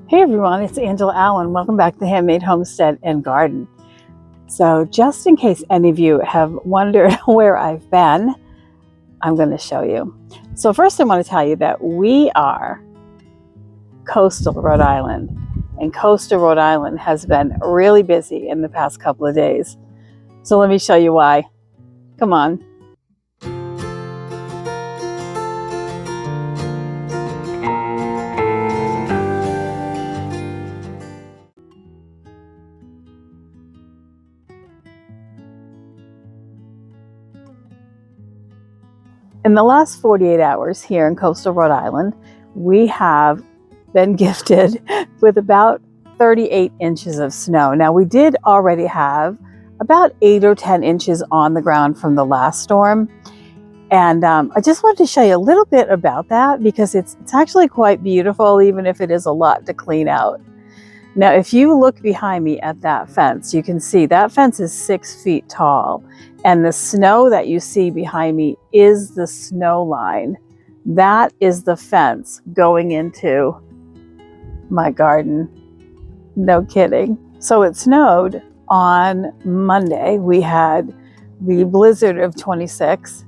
Hey everyone, it's Angela Allen. Welcome back to Handmade Homestead and Garden. So just in case any of you have wondered where I've been, I'm going to show you. So first I want to tell you that we are coastal Rhode Island, and coastal Rhode Island has been really busy in the past couple of days. So let me show you why. Come on. In the last 48 hours here in coastal Rhode Island, we have been gifted with about 38 inches of snow. Now, we did already have about 8 or 10 inches on the ground from the last storm. And I just wanted to show you a little bit about that because it's actually quite beautiful, even if it is a lot to clean out. Now, if you look behind me at that fence, you can see that fence is 6 feet tall. And the snow that you see behind me is the snow line. That is the fence going into my garden. No kidding. So it snowed on Monday. We had the blizzard of 26.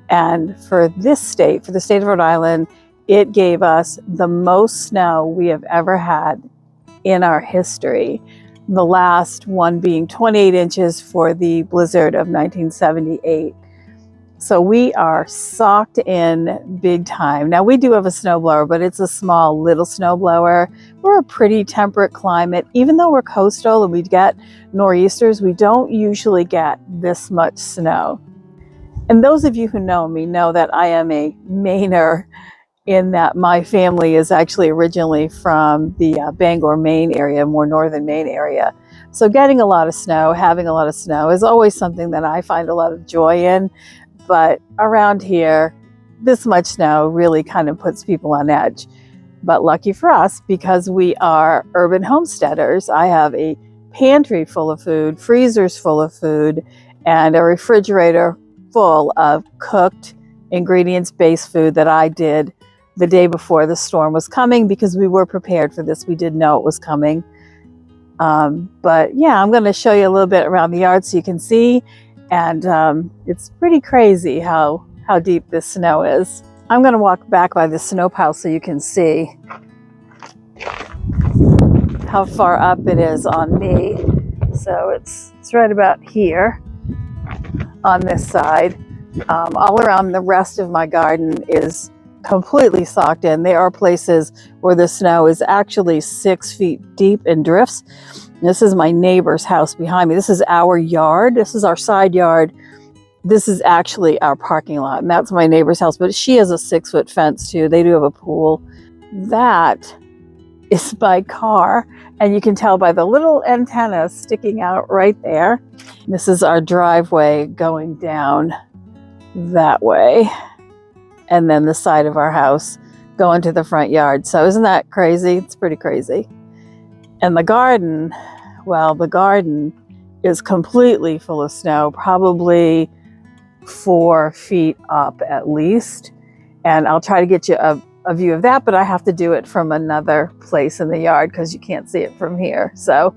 And for this state, for the state of Rhode Island, it gave us the most snow we have ever had in our history. The last one being 28 inches for the blizzard of 1978. So we are socked in big time. Now we do have a snowblower, but it's a small little snowblower. We're a pretty temperate climate. Even though we're coastal and we get nor'easters, we don't usually get this much snow. And those of you who know me know that I am a Mainer, in that my family is actually originally from the Bangor, Maine area, more northern Maine area. So getting a lot of snow, having a lot of snow is always something that I find a lot of joy in. But around here, this much snow really kind of puts people on edge. But lucky for us, because we are urban homesteaders, I have a pantry full of food, freezers full of food, and a refrigerator full of cooked ingredients-based food that I did the day before the storm was coming, because we were prepared for this. We did know it was coming. But yeah, I'm going to show you a little bit around the yard so you can see. And it's pretty crazy how deep this snow is. I'm going to walk back by the snow pile so you can see how far up it is on me. So it's right about here on this side. All around the rest of my garden is completely socked in. There are places where the snow is actually 6 feet deep and drifts. This is my neighbor's house behind me. This is our yard. This is our side yard. This is actually our parking lot, and that's my neighbor's house, but she has a 6-foot fence too. They do have a pool. That is my car, and you can tell by the little antenna sticking out right there. This is our driveway going down that way, and then the side of our house going to the front yard. So isn't that crazy? It's pretty crazy. And the garden, well, the garden is completely full of snow, probably 4 feet up at least. And I'll try to get you a view of that, but I have to do it from another place in the yard because you can't see it from here. So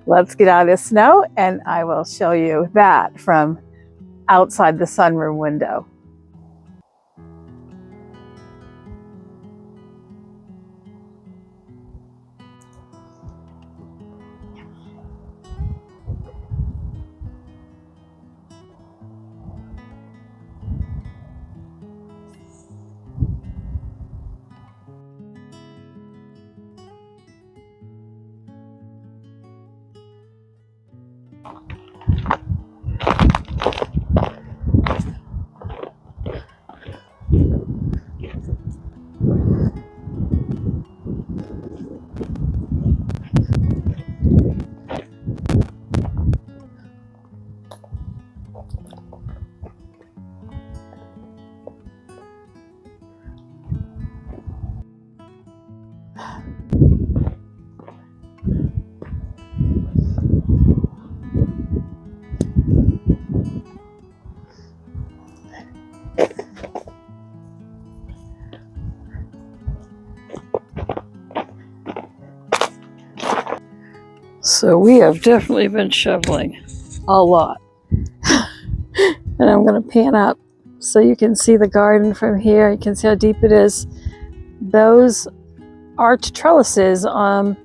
let's get out of this snow and I will show you that from outside the sunroom window. So we have definitely been shoveling a lot. And I'm going to pan up so you can see the garden from here. You can see how deep it is. Those are trellises.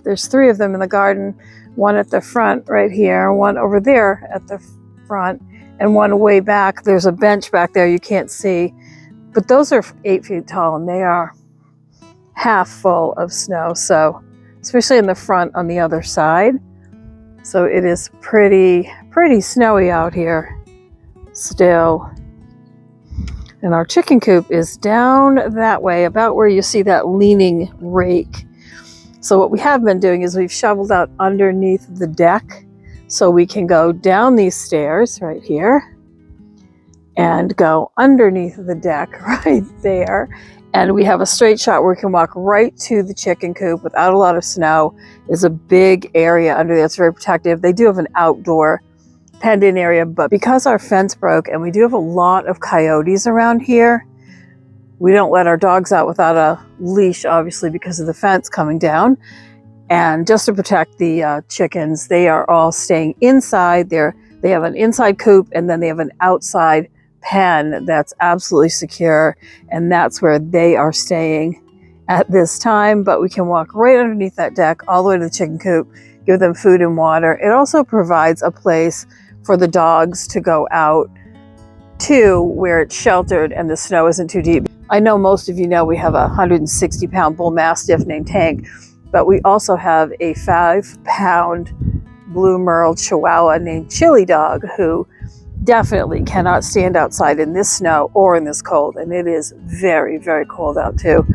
There's 3 of them in the garden. One at the front right here, one over there at the front, and one way back. There's a bench back there you can't see. But those are 8 feet tall and they are half full of snow. So, especially in the front on the other side. So it is pretty snowy out here still. And our chicken coop is down that way, about where you see that leaning rake. So what we have been doing is we've shoveled out underneath the deck so we can go down these stairs right here and go underneath the deck right there. And we have a straight shot where we can walk right to the chicken coop without a lot of snow. There's a big area under there. It's very protective. They do have an outdoor penned-in area, but because our fence broke and we do have a lot of coyotes around here, we don't let our dogs out without a leash, obviously, because of the fence coming down. And just to protect the chickens, they are all staying inside. They have an inside coop and then they have an outside pen that's absolutely secure. And that's where they are staying at this time. But we can walk right underneath that deck all the way to the chicken coop, give them food and water. It also provides a place for the dogs to go out to where it's sheltered and the snow isn't too deep. I know most of you know we have a 160-pound bull mastiff named Hank, but we also have a 5-pound blue merle Chihuahua named Chili Dog, who definitely cannot stand outside in this snow or in this cold, and it is very, very cold out too.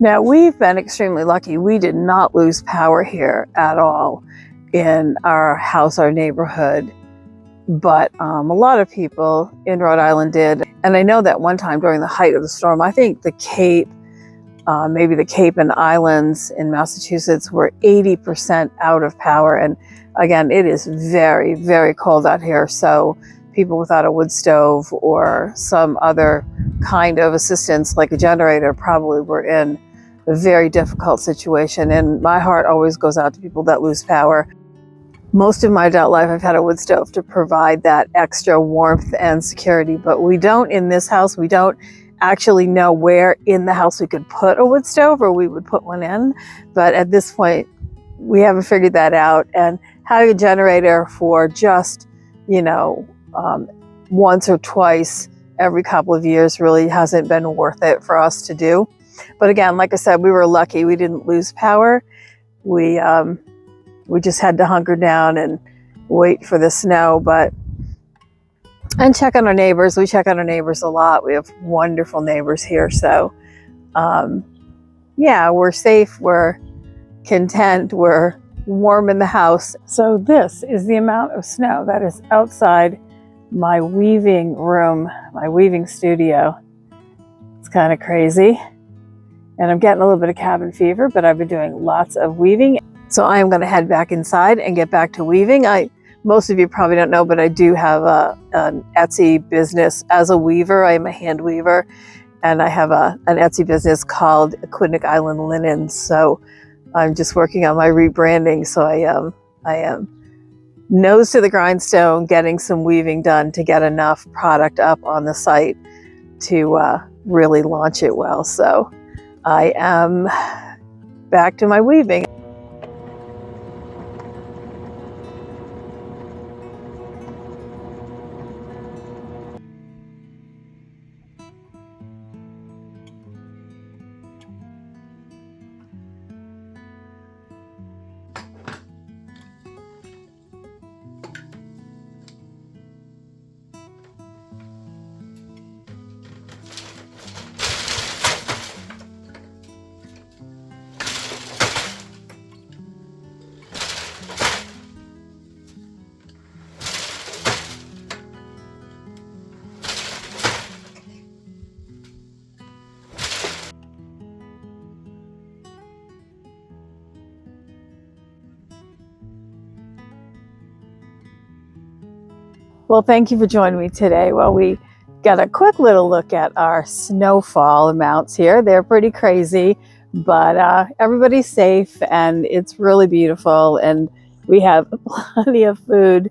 Now, we've been extremely lucky. We did not lose power here at all in our house, our neighborhood, but a lot of people in Rhode Island did. And I know that one time during the height of the storm, I think the Cape, maybe the Cape and Islands in Massachusetts were 80% out of power. And again, it is very, very cold out here. So people without a wood stove or some other kind of assistance like a generator probably were in a very difficult situation. And my heart always goes out to people that lose power. Most of my adult life, I've had a wood stove to provide that extra warmth and security, but we don't in this house. We don't actually know where in the house we could put a wood stove or we would put one in. But at this point, we haven't figured that out. And having a generator for just, once or twice every couple of years really hasn't been worth it for us to do. But again, like I said, we were lucky. We didn't lose power. We just had to hunker down and wait for the snow, and check on our neighbors. We check on our neighbors a lot. We have wonderful neighbors here. So, yeah, we're safe. We're content. We're warm in the house. So this is the amount of snow that is outside my weaving room, my weaving studio. It's kind of crazy. And I'm getting a little bit of cabin fever, but I've been doing lots of weaving. So I am going to head back inside and get back to weaving. Most of you probably don't know, but I do have an Etsy business as a weaver. I am a hand weaver, and I have an Etsy business called Quidnick Island Linens. So I'm just working on my rebranding. So I am nose to the grindstone, getting some weaving done to get enough product up on the site to really launch it well. So I am back to my weaving. Well, thank you for joining me today. Well, we got a quick little look at our snowfall amounts here. They're pretty crazy, but everybody's safe and it's really beautiful. And we have plenty of food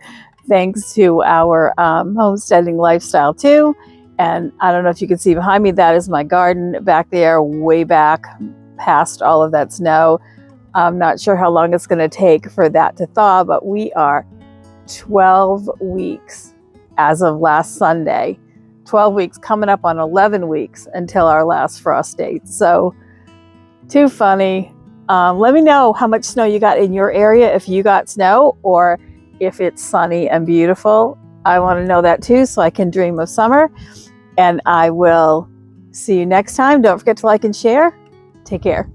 thanks to our homesteading lifestyle too. And I don't know if you can see behind me, that is my garden back there, way back past all of that snow. I'm not sure how long it's going to take for that to thaw, but we are 12 weeks as of last Sunday. 12 weeks, coming up on 11 weeks until our last frost date. So, too funny. Let me know how much snow you got in your area, if you got snow or if it's sunny and beautiful. I want to know that too, so I can dream of summer. And I will see you next time. Don't forget to like and share. Take care.